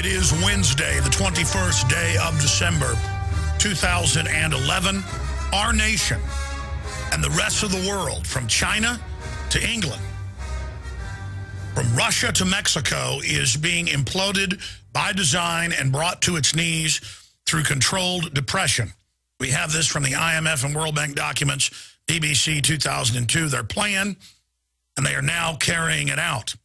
It is Wednesday, the 21st day of December, 2011. Our nation and the rest of the world, from China to England, from Russia to Mexico, is being imploded by design and brought to its knees through controlled depression. We have this from the IMF and World Bank documents, BBC 2002, their plan, and they are now carrying it out.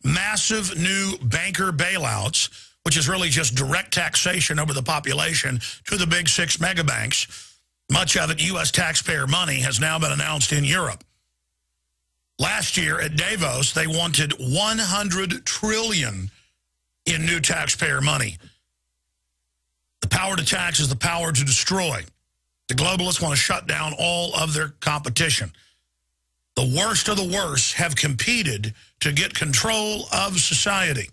Massive new banker bailouts, which is really just direct taxation over the population to the big 6 mega banks. Much of it U.S. taxpayer money has now been announced in Europe. Last year at Davos, they wanted $100 trillion in new taxpayer money. The power to tax is the power to destroy. The globalists want to shut down all of their competition. The worst of the worst have competed to get control of society.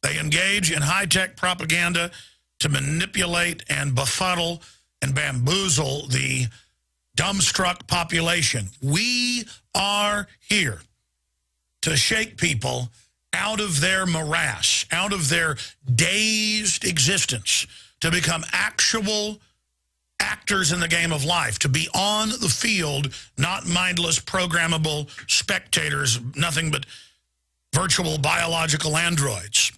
They engage in high-tech propaganda to manipulate and befuddle and bamboozle the dumbstruck population. We are here to shake people out of their morass, out of their dazed existence, to become actual actors in the game of life, to be on the field, not mindless, programmable spectators, nothing but virtual biological androids.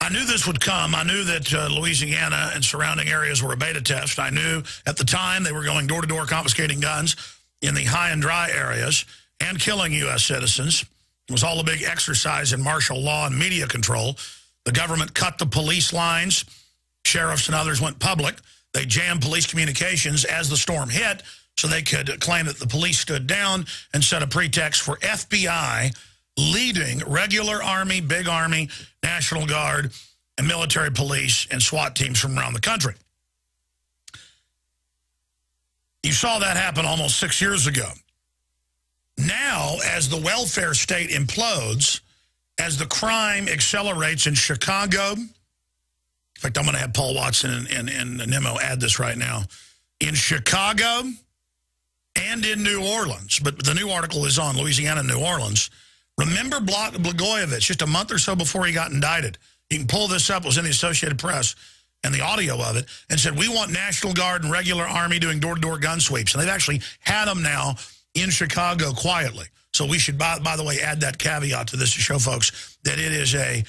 I knew this would come. I knew that Louisiana and surrounding areas were a beta test. I knew at the time they were going door-to-door confiscating guns in the high and dry areas and killing U.S. citizens. It was all a big exercise in martial law and media control. The government cut the police lines. Sheriffs and others went public. They jammed police communications as the storm hit so they could claim that the police stood down and set a pretext for FBI leading regular Army, big Army, National Guard, and military police and SWAT teams from around the country. You saw that happen almost 6 years ago. Now, as the welfare state implodes, as the crime accelerates in Chicago, in fact, I'm going to have Paul Watson and Nemo add this right now, in Chicago and in New Orleans, but the new article is on Louisiana and New Orleans. Remember Blagojevich, just a month or so before he got indicted. You can pull this up. It was in the Associated Press and the audio of it, and said, we want National Guard and regular Army doing door-to-door gun sweeps. And they've actually had them now in Chicago quietly. So we should, by the way, add that caveat to this to show folks that it is a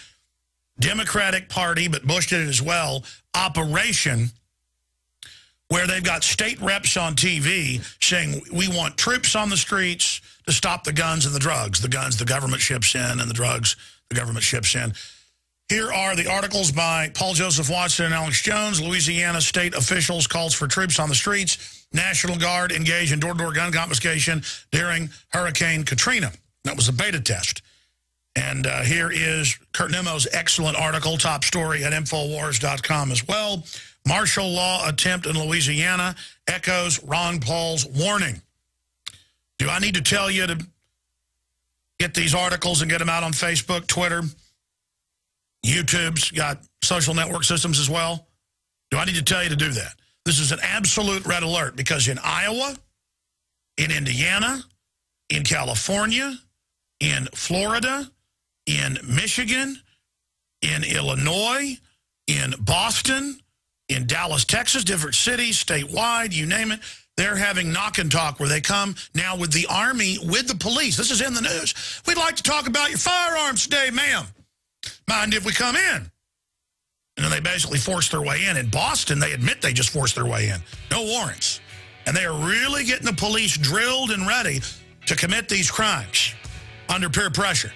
Democratic Party, but Bush did it as well, operation where they've got state reps on TV saying, we want troops on the streets to stop the guns and the drugs. The guns the government ships in and the drugs the government ships in. Here are the articles by Paul Joseph Watson and Alex Jones. Louisiana state officials calls for troops on the streets. National Guard engaged in door-to-door gun confiscation during Hurricane Katrina. That was a beta test. And here is Kurt Nemo's excellent article, top story at Infowars.com as well. Martial law attempt in Louisiana echoes Ron Paul's warning. Do I need to tell you to get these articles and get them out on Facebook, Twitter? YouTube's got social network systems as well. Do I need to tell you to do that? This is an absolute red alert because in Iowa, in Indiana, in California, in Florida, in Michigan, in Illinois, in Boston, in Dallas, Texas, different cities, statewide, you name it, they're having knock and talk where they come now with the Army, with the police. This is in the news. We'd like to talk about your firearms today, ma'am. Mind if we come in? And then they basically force their way in. In Boston, they admit they just forced their way in. No warrants. And they are really getting the police drilled and ready to commit these crimes under peer pressure.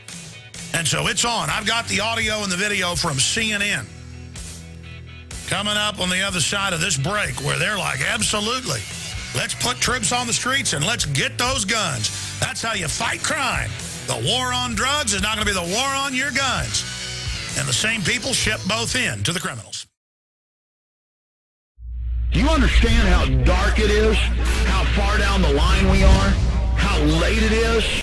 And so it's on. I've got the audio and the video from CNN coming up on the other side of this break where they're like, absolutely, let's put troops on the streets and let's get those guns. That's how you fight crime. The war on drugs is not going to be the war on your guns. And the same people ship both in to the criminals. Do you understand how dark it is? How far down the line we are? How late it is?